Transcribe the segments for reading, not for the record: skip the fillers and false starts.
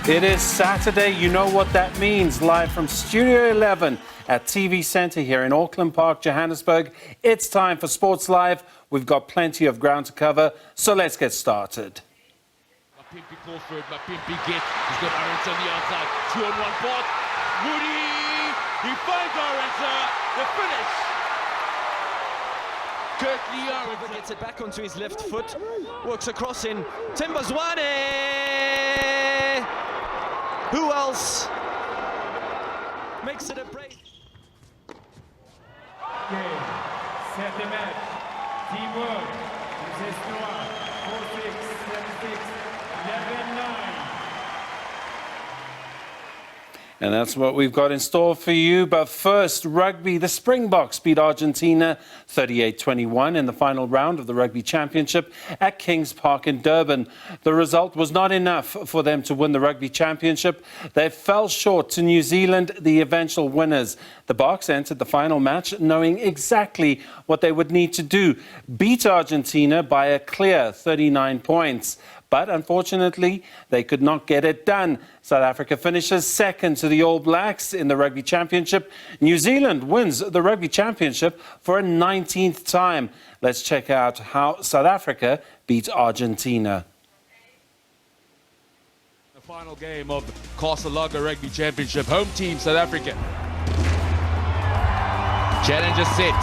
It is Saturday. You know what that means. Live from Studio 11 at TV Centre here in Auckland Park, Johannesburg. It's time for Sports Live. We've got plenty of ground to cover, so let's get started. Pimpy Crawford, Pimpy Git. He's got Arendse on the outside. 2 on 1 part. Moody! He finds Arendse. The finish! Curtly Arendse gets it back onto his left foot. Works across in Timbazwane! Who else? Makes it a break. Okay, set the match. Teamwork. This is 4-6, 7-6, 11-9. And that's what we've got in store for you. But first, rugby. The Springboks beat Argentina 38-21 in the final round of the Rugby Championship at Kings Park in Durban. The result was not enough for them to win the Rugby Championship. They fell short to New Zealand, the eventual winners. The Boks entered the final match knowing exactly what they would need to do: beat Argentina by a clear 39 points. But unfortunately, they could not get it done. South Africa finishes second to the All Blacks in the Rugby Championship. New Zealand wins the Rugby Championship for a 19th time. Let's check out how South Africa beat Argentina. The final game of the Castle Lager Rugby Championship. Home team, South Africa. Challenger set.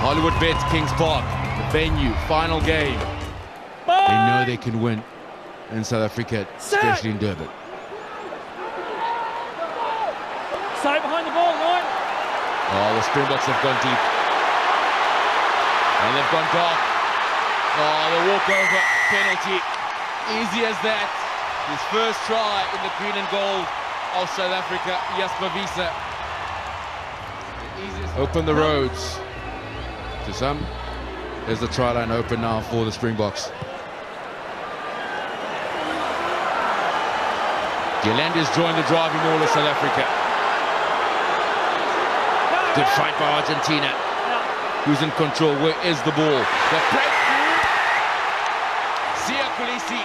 Hollywood Bets, Kings Park. The venue, final game. They know they can win in South Africa, especially in Durban. Stay behind the ball, right? Oh, the Springboks have gone deep. And they've gone dark. Oh, the walkover penalty. Easy as that. His first try in the green and gold of South Africa, Jasper Wiese. Open the roads to some. There's the try line open now for the Springboks. Yolanda has joined the driving order, South Africa. Good fight by Argentina. Who's in control? Where is the ball? The breakthrough. Sia Kolisi.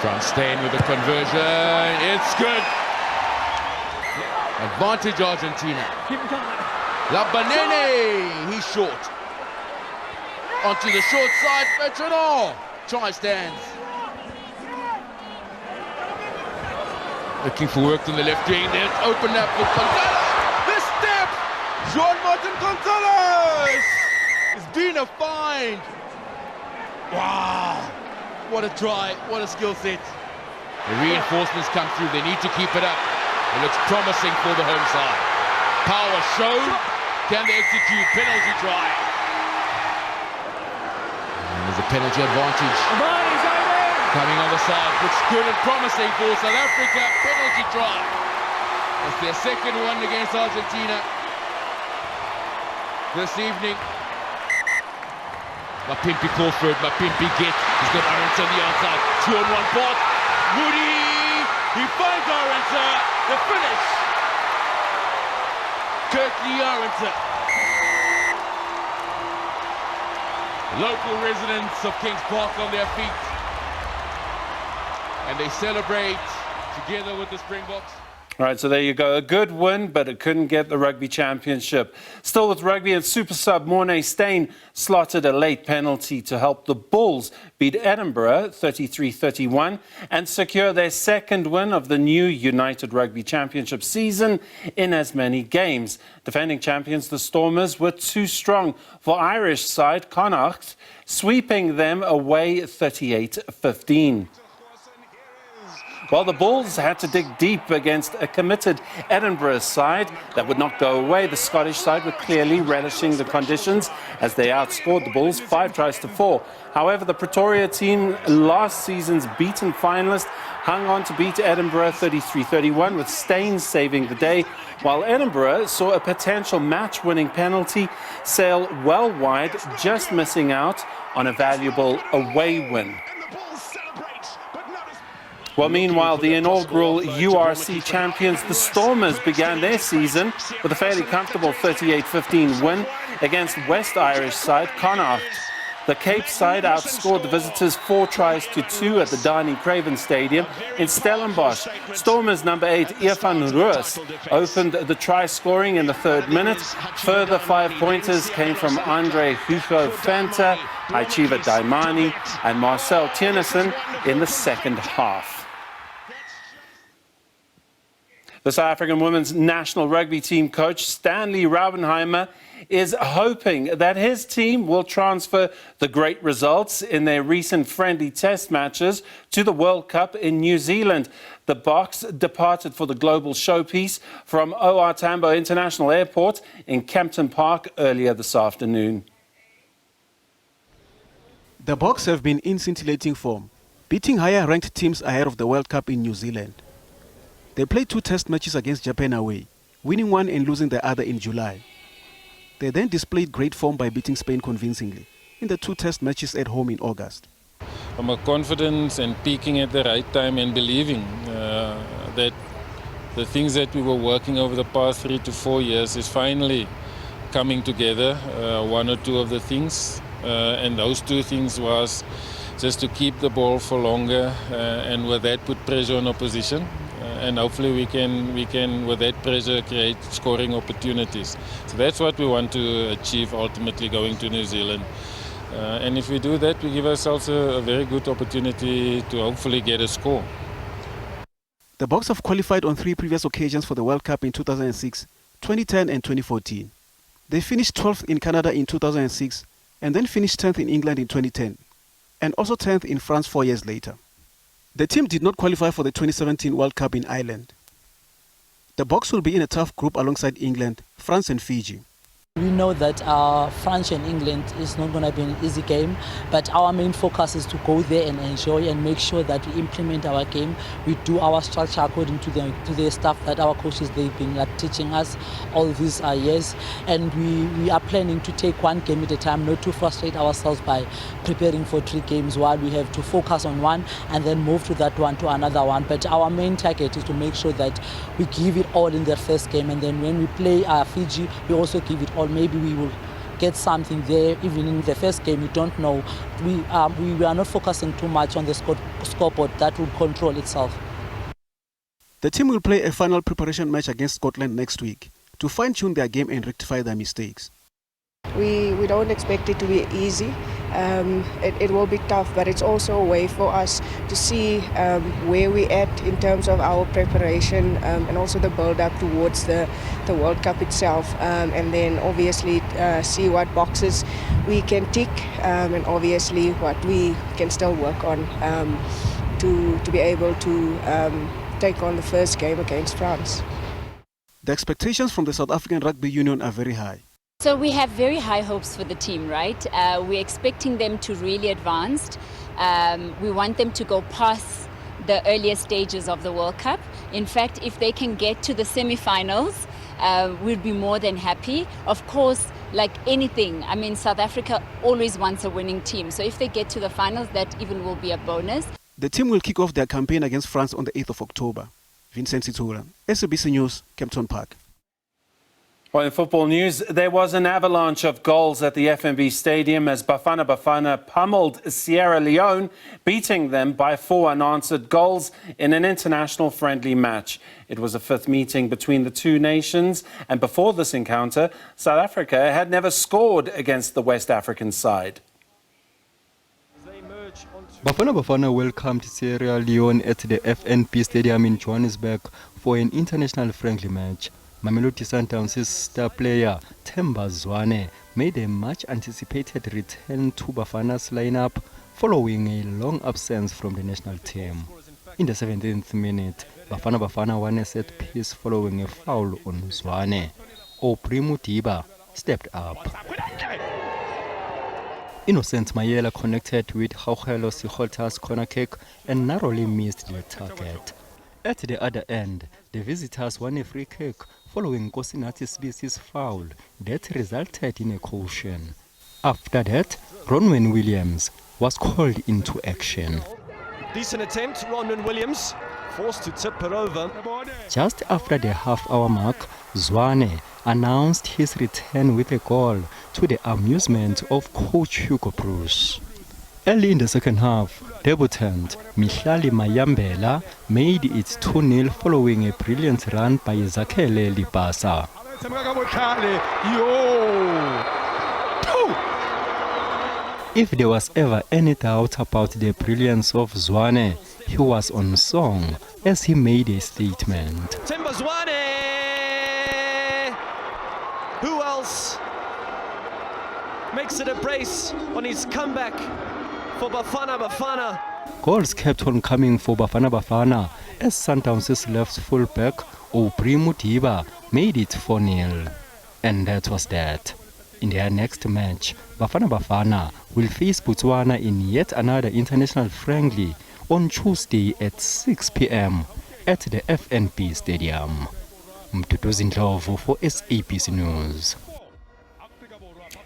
Van Steen with the conversion. It's good. Advantage Argentina. Labanene. He's short. Onto the short side, Bertrand. Try stands. Looking for work on the left wing. There's open up for Gonzalez. The step! Jean-Martin Gonzalez! It's been a find. Wow! What a try, what a skill set. The reinforcements come through. They need to keep it up. It looks promising for the home side. Power shown. Can they execute? Penalty try. There's a penalty advantage. Coming on the side, looks good and promising for South Africa. Penalty try. That's their second one against Argentina this evening. Pimpy Crawford, Pimpy Git. He's got Arendse on the outside. 2 on 1 part. Moody! He finds Arendse. The finish. Curtly Arendse. Local residents of Kings Park on their feet, and they celebrate together with the Springboks. All right, so there you go. A good win, but it couldn't get the Rugby Championship. Still with rugby, and super sub Morné Steyn slotted a late penalty to help the Bulls beat Edinburgh 33-31 and secure their second win of the new United Rugby Championship season in as many games. Defending champions, the Stormers, were too strong for Irish side Connacht, sweeping them away 38-15. While the Bulls had to dig deep against a committed Edinburgh side that would not go away, the Scottish side were clearly relishing the conditions as they outscored the Bulls 5-4. However, the Pretoria team, last season's beaten finalist, hung on to beat Edinburgh 33-31 with Steyn saving the day, while Edinburgh saw a potential match-winning penalty sail well wide, just missing out on a valuable away win. Well, meanwhile, the inaugural URC champions, the Stormers, began their season with a fairly comfortable 38-15 win against West Irish side Connacht. The Cape side outscored the visitors 4-2 at the Dining Craven Stadium in Stellenbosch. Stormers number 8, Irfan Roos, opened the try scoring in the 3rd minute. Further 5-pointers came from Andre Hugo Fenta, Aichiva Daimani and Marcel Tiernissen in the 2nd half. The South African women's national rugby team coach, Stanley Raubenheimer, is hoping that his team will transfer the great results in their recent friendly test matches to the World Cup in New Zealand. The Boks departed for the global showpiece from OR Tambo International Airport in Kempton Park earlier this afternoon. The Boks have been in scintillating form, beating higher-ranked teams ahead of the World Cup in New Zealand. They played 2 test matches against Japan away, winning one and losing the other in July. They then displayed great form by beating Spain convincingly in the 2 test matches at home in August. From a confidence and peaking at the right time and believing that the things that we were working over the past 3 to 4 years is finally coming together, 1 or 2 of the things. And those 2 things was just to keep the ball for longer and with that put pressure on opposition. And hopefully we can with that pressure create scoring opportunities. So that's what we want to achieve ultimately going to New Zealand. And if we do that, we give ourselves a very good opportunity to hopefully get a score. The Boks have qualified on 3 previous occasions for the World Cup in 2006, 2010 and 2014. They finished 12th in Canada in 2006 and then finished 10th in England in 2010 and also 10th in France 4 years later. The team did not qualify for the 2017 World Cup in Ireland. The Boks will be in a tough group alongside England, France and Fiji. We know that France and England is not going to be an easy game, but our main focus is to go there and enjoy and make sure that we implement our game. We do our structure according to the stuff that our coaches they've been teaching us all these years, and we are planning to take 1 game at a time, not to frustrate ourselves by preparing for 3 games while we have to focus on one and then move to that one to another one. But our main target is to make sure that we give it all in the first game, and then when we play Fiji, we also give it all. Maybe we will get something there even in the first game. We don't know. We are not focusing too much on the scoreboard. That will control itself. The team will play a final preparation match against Scotland next week to fine-tune their game and rectify their mistakes. We don't expect it to be easy. It will be tough, but it's also a way for us to see where we're at in terms of our preparation and also the build-up towards the World Cup itself, and then obviously see what boxes we can tick and obviously what we can still work on to be able to take on the first game against France. The expectations from the South African Rugby Union are very high. So we have very high hopes for the team, right? We're expecting them to really advance. We want them to go past the earlier stages of the World Cup. In fact, if they can get to the semi-finals, we'd be more than happy. Of course, like anything, I mean, South Africa always wants a winning team. So if they get to the finals, that even will be a bonus. The team will kick off their campaign against France on the 8th of October. Vincent Situla, SABC News, Kempton Park. Well, in football news, there was an avalanche of goals at the FNB Stadium as Bafana Bafana pummeled Sierra Leone, beating them by 4 unanswered goals in an international friendly match. It was a 5th meeting between the 2 nations, and before this encounter, South Africa had never scored against the West African side. Bafana Bafana welcomed Sierra Leone at the FNB Stadium in Johannesburg for an international friendly match. Mamelodi Sundowns' star player Themba Zwane made a much-anticipated return to Bafana's lineup following a long absence from the national team. In the 17th minute, Bafana Bafana won a set piece following a foul on Zwane. Oprimu Diba stepped up. Innocent Mayela connected with Hauhelo Sihota's corner kick and narrowly missed the target. At the other end, the visitors won a free kick following Kosinati SABC's foul that resulted in a caution. After that, Ronwen Williams was called into action. Decent attempt, Ronwen Williams. Forced to tip it over. Just after the half-hour mark, Zwane announced his return with a goal to the amusement of coach Hugo Bruce. Early in the second half, debutant Mihlali Mayambela made it 2-0 following a brilliant run by Zakele Libasa. If there was ever any doubt about the brilliance of Zwane, he was on song as he made a statement. Themba Zwane! Who else makes it a brace on his comeback for Bafana Bafana? Goals kept on coming for Bafana Bafana as Sundowns' left fullback Aubrey Mudiba made it 4-0. And that was that. In their next match, Bafana Bafana will face Botswana in yet another international friendly on Tuesday at 6 p.m. at the FNB Stadium. Mduduzi Ndlovu for SABC News.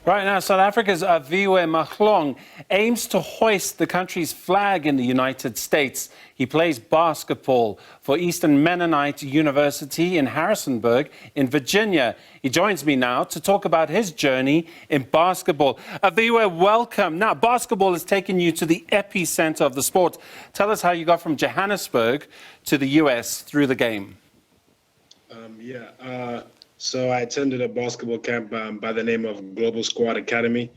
Right now, South Africa's Aviwe Mahlong aims to hoist the country's flag in the United States. He plays basketball for Eastern Mennonite University in Harrisonburg in Virginia. He joins me now to talk about his journey in basketball. Aviwe, welcome. Now, basketball has taken you to the epicenter of the sport. Tell us how you got from Johannesburg to the US through the game. So I attended a basketball camp by the name of Global Squad Academy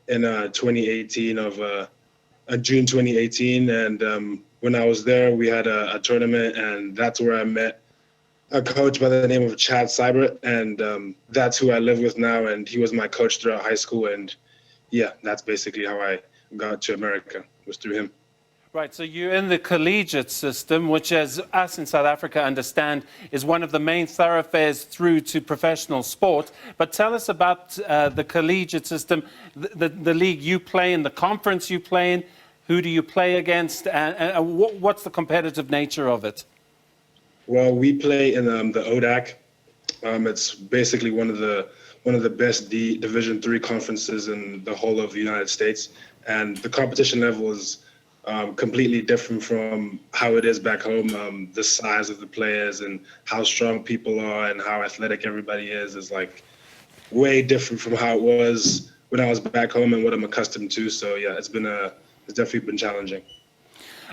in 2018 June 2018. And when I was there, we had a tournament, and that's where I met a coach by the name of Chad Seibert, and that's who I live with now. And he was my coach throughout high school. And yeah, that's basically how I got to America, was through him. Right, so you're in the collegiate system, which, as us in South Africa understand, is one of the main thoroughfares through to professional sport. But tell us about the collegiate system, the league you play in, the conference you play in. Who do you play against, and what's the competitive nature of it? Well, we play in the ODAC. It's basically one of the best Division III conferences in the whole of the United States, and the competition level is completely different from how it is back home. The size of the players and how strong people are and how athletic everybody is like way different from how it was when I was back home and what I'm accustomed to. So yeah, it's definitely been challenging.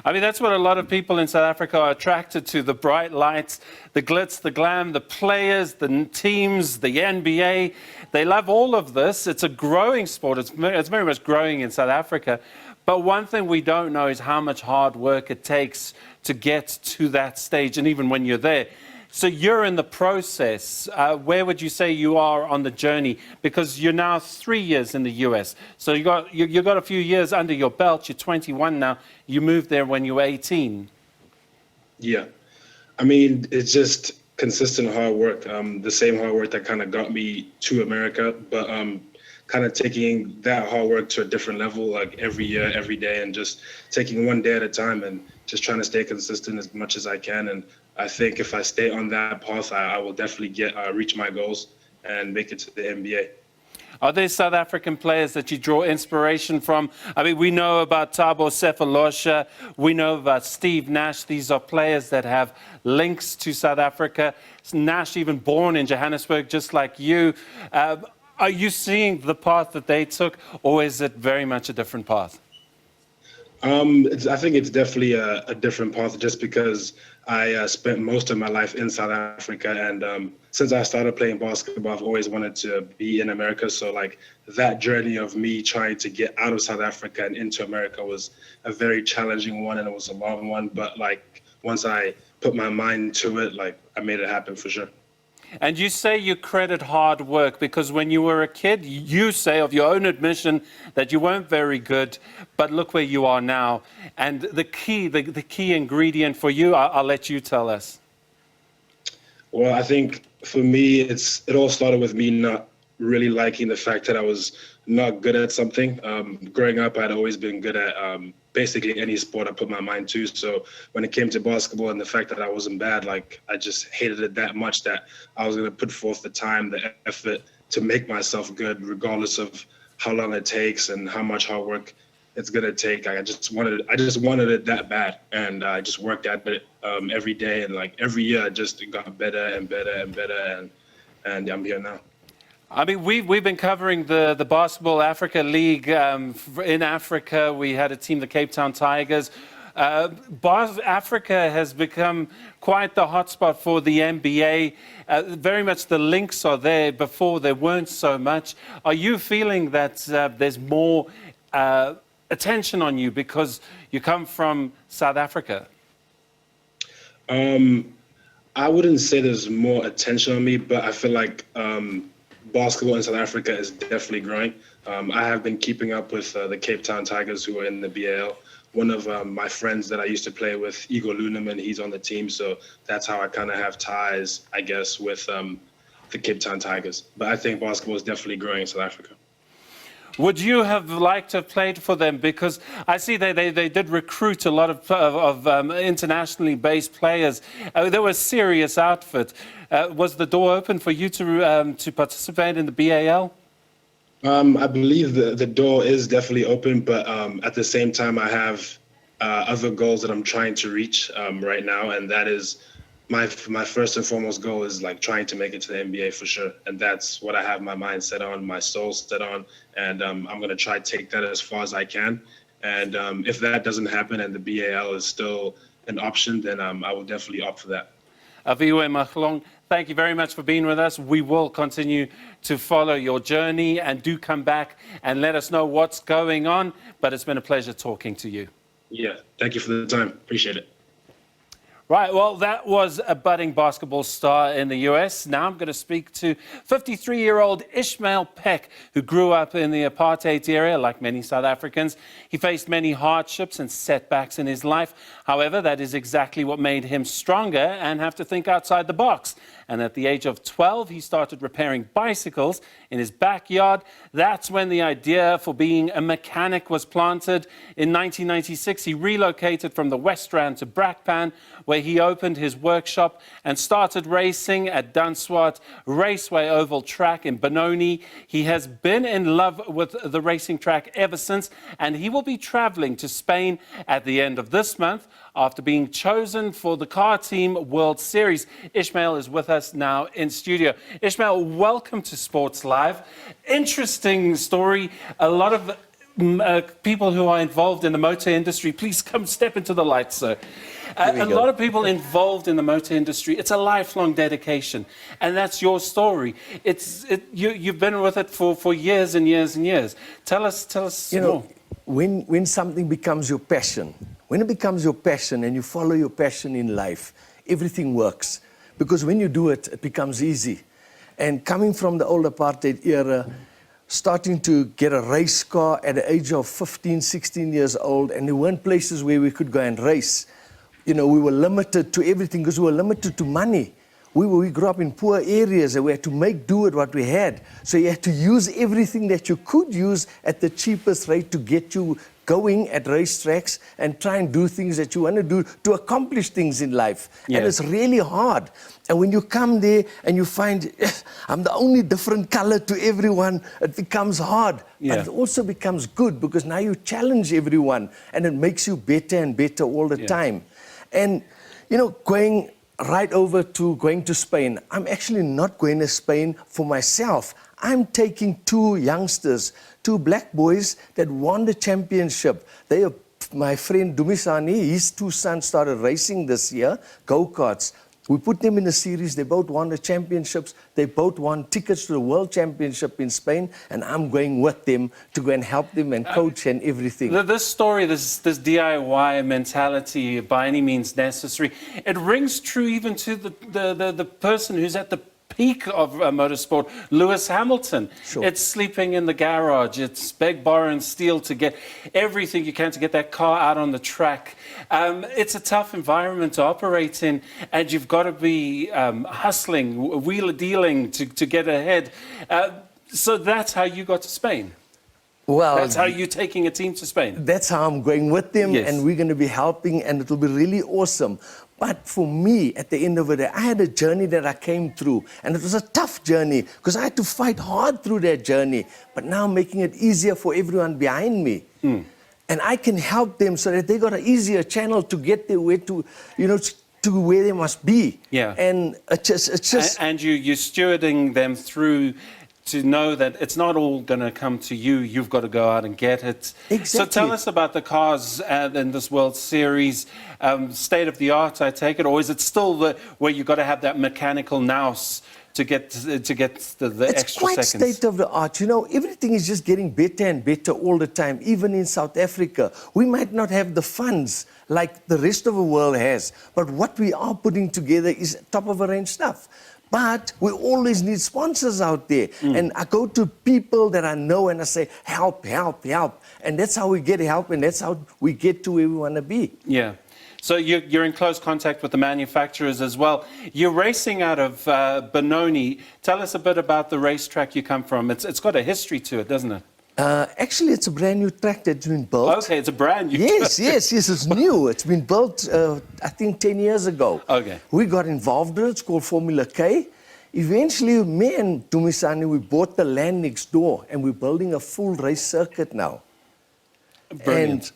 I mean, that's what a lot of people in South Africa are attracted to: the bright lights, the glitz, the glam, the players, the teams, the NBA. They love all of this. It's a growing sport. It's very much growing in South Africa. But one thing we don't know is how much hard work it takes to get to that stage, and even when you're there. So you're in the process. Where would you say you are on the journey? Because you're now 3 years in the US. So you got a few years under your belt. You're 21 now. You moved there when you were 18. Yeah. I mean, it's just consistent hard work. The same hard work that kind of got me to America, but kind of taking that hard work to a different level, like every year, every day, and just taking one day at a time and just trying to stay consistent as much as I can. And I think if I stay on that path, I will definitely reach my goals and make it to the NBA. Are there South African players that you draw inspiration from? I mean, we know about Thabo Sefolosha. We know about Steve Nash. These are players that have links to South Africa. Nash even born in Johannesburg, just like you. Are you seeing the path that they took, or is it very much a different path? I think it's definitely a different path, just because I spent most of my life in South Africa, and since I started playing basketball, I've always wanted to be in America. So like that journey of me trying to get out of South Africa and into America was a very challenging one, and it was a long one. But like once I put my mind to it, like I made it happen for sure. And you say you credit hard work because when you were a kid, you say of your own admission that you weren't very good, but look where you are now. And the key ingredient for you, I'll let you tell us. Well, I think for me, it all started with me not really liking the fact that I was not good at something. Growing up, I'd always been good at basically any sport I put my mind to. So when it came to basketball and the fact that I wasn't bad, like I just hated it that much that I was going to put forth the time, the effort to make myself good, regardless of how long it takes and how much hard work it's gonna take. I just wanted it that bad, and I just worked at it every day, and like every year, I just got better and better and better, and I'm here now. I mean, we've been covering the Basketball Africa League in Africa. We had a team, the Cape Town Tigers. Africa has become quite the hotspot for the NBA. Very much the links are there. Before there weren't so much. Are you feeling that there's more attention on you because you come from South Africa? I wouldn't say there's more attention on me, but I feel like basketball in South Africa is definitely growing. I have been keeping up with the Cape Town Tigers, who are in the BAL. One of my friends that I used to play with, Igor Luneman, he's on the team. So that's how I kind of have ties, I guess, with the Cape Town Tigers. But I think basketball is definitely growing in South Africa. Would you have liked to have played for them? Because I see they did recruit a lot of internationally based players. They were a serious outfit. Was the door open for you to participate in the BAL? I believe the door is definitely open, but at the same time, I have other goals that I'm trying to reach right now, and that is my first and foremost goal is like trying to make it to the NBA for sure, and that's what I have my mind set on, my soul set on, and I'm gonna try to take that as far as I can. And if that doesn't happen and the BAL is still an option, then I will definitely opt for that. Aviwe Machlong, thank you very much for being with us. We will continue to follow your journey, and do come back and let us know what's going on. But it's been a pleasure talking to you. Yeah, thank you for the time. Appreciate it. Right, well, that was a budding basketball star in the US. Now I'm going to speak to 53-year-old Ishmael Peck, who grew up in the apartheid area, like many South Africans. He faced many hardships and setbacks in his life. However, that is exactly what made him stronger and have to think outside the box. And at the age of 12, he started repairing bicycles in his backyard. That's when the idea for being a mechanic was planted. In 1996, he relocated from the West Rand to Brakpan, where he opened his workshop and started racing at Dunswart Raceway Oval Track in Benoni. He has been in love with the racing track ever since, and he will be traveling to Spain at the end of this month after being chosen for the Car Team World Series. Ishmael is with us now in studio. Ishmael, welcome to Sports Live. Interesting story. A lot of people who are involved in the motor industry, please come step into the light, sir. A lot of people involved in the motor industry, it's a lifelong dedication. And that's your story. You've been with it for years and years and years. Tell us you more. know, when something becomes your passion, when it becomes your passion and you follow your passion in life, everything works. Because when you do it, it becomes easy. And coming from the old apartheid era, starting to get a race car at the age of 15, 16 years old, and there weren't places where we could go and race. You know, we were limited to everything because we were limited to money. We grew up in poor areas and we had to make do with what we had. So you had to use everything that you could use at the cheapest rate to get you going at racetracks and try and do things that you want to do to accomplish things in life. Yeah. And it's really hard. And when you come there and you find, I'm the only different color to everyone, it becomes hard. Yeah. But it also becomes good because now you challenge everyone and it makes you better and better all the time. And, you know, going to Spain, I'm actually not going to Spain for myself. I'm taking two youngsters, two black boys that won the championship. They are my friend Dumisani, his two sons started racing this year, go-karts. We put them in a series, they both won the championships, they both won tickets to the World Championship in Spain, and I'm going with them to go and help them and coach and everything. This story, this DIY mentality, by any means necessary, it rings true even to the person who's at the peak of motorsport, Lewis Hamilton. Sure. It's sleeping in the garage, it's beg, borrow and steal to get everything you can to get that car out on the track. It's a tough environment to operate in, and you've got to be hustling, wheeler dealing to get ahead. So that's how you got to Spain. Well, that's how you're taking a team to Spain. That's how I'm going with them, and we're going to be helping, and it will be really awesome. But for me, at the end of the day, I had a journey that I came through, and it was a tough journey because I had to fight hard through that journey. But now making it easier for everyone behind me. And I can help them so that they got an easier channel to get their way to, to where they must be. Yeah. And it's just... And you're stewarding them through to know that it's not all going to come to you. You've got to go out and get it. Exactly. So tell us about the cars in this World Series. State of the art, I take it, or is it still where you've got to have that mechanical nous to get the It's extra quite seconds? state of the art. Everything is just getting better and better all the time. Even in South Africa, we might not have the funds like the rest of the world has, but what we are putting together is top of the range stuff. But we always need sponsors out there. And I go to people that I know and I say, help, help, help. And that's how we get help, and that's how we get to where we want to be. Yeah. So you're in close contact with the manufacturers as well. You're racing out of Benoni. Tell us a bit about the racetrack you come from. It's got a history to it, doesn't it? Actually, it's a brand new track that's been built. Okay, it's a brand new Yes, it's new. It's been built, I think, 10 years ago. Okay. We got involved in it. It's called Formula K. Eventually, me and Dumisani, we bought the land next door, and we're building a full race circuit now. Brilliant.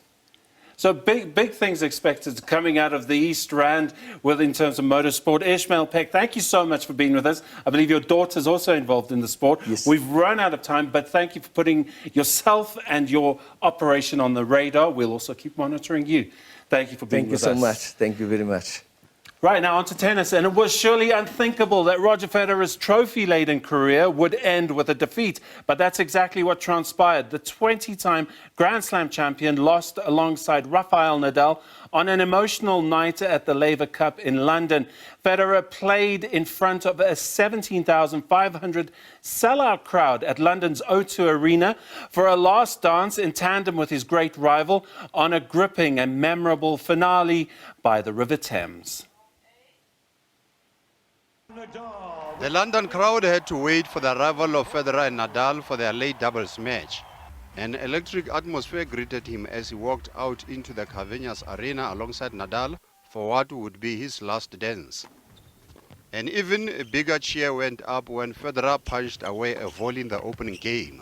So big things expected coming out of the East Rand in terms of motorsport. Ishmael Peck, thank you so much for being with us. I believe your daughter's also involved in the sport. Yes. We've run out of time, but thank you for putting yourself and your operation on the radar. We'll also keep monitoring you. Thank you for being with us. Thank you so much. Thank you very much. Right, now on to tennis, and it was surely unthinkable that Roger Federer's trophy-laden career would end with a defeat, but that's exactly what transpired. The 20-time Grand Slam champion lost alongside Rafael Nadal on an emotional night at the Laver Cup in London. Federer played in front of a 17,500 sellout crowd at London's O2 Arena for a last dance in tandem with his great rival on a gripping and memorable finale by the River Thames. The London crowd had to wait for the arrival of Federer and Nadal for their late doubles match. An electric atmosphere greeted him as he walked out into the Cavenias Arena alongside Nadal for what would be his last dance. An even bigger cheer went up when Federer punched away a volley in the opening game.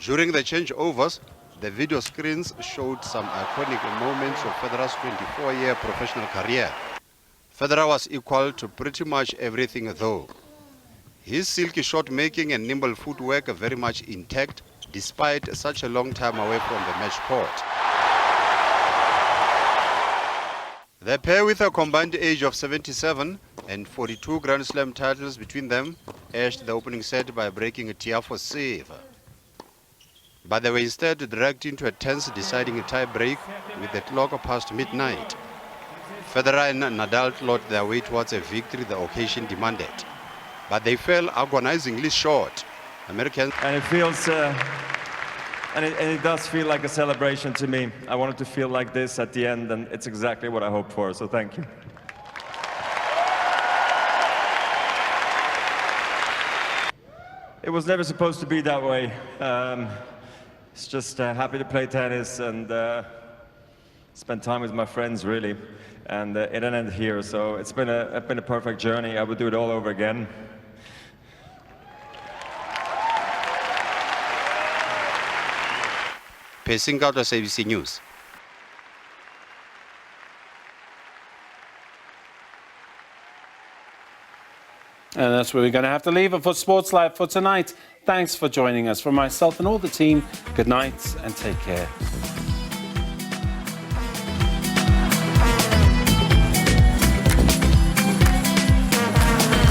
During the changeovers, the video screens showed some iconic moments of Federer's 24-year professional career. Federer was equal to pretty much everything though. His silky shot making and nimble footwork are very much intact despite such a long time away from the match court. The pair, with a combined age of 77 and 42 Grand Slam titles between them, edged the opening set by breaking a Tiafoe's save. But they were instead dragged into a tense deciding tie-break with the clock past midnight. Federer and Nadal clawed their way towards a victory the occasion demanded, but they fell agonizingly short. Americans... And it feels, and it does feel like a celebration to me. I wanted to feel like this at the end, and it's exactly what I hoped for, so thank you. It was never supposed to be that way. It's just happy to play tennis and spend time with my friends, really. And it didn't end here, so it's been a perfect journey. I would do it all over again. Pacing out of SABC News. And that's where we're going to have to leave it for Sports Live for tonight. Thanks for joining us. From myself and all the team, good night and take care.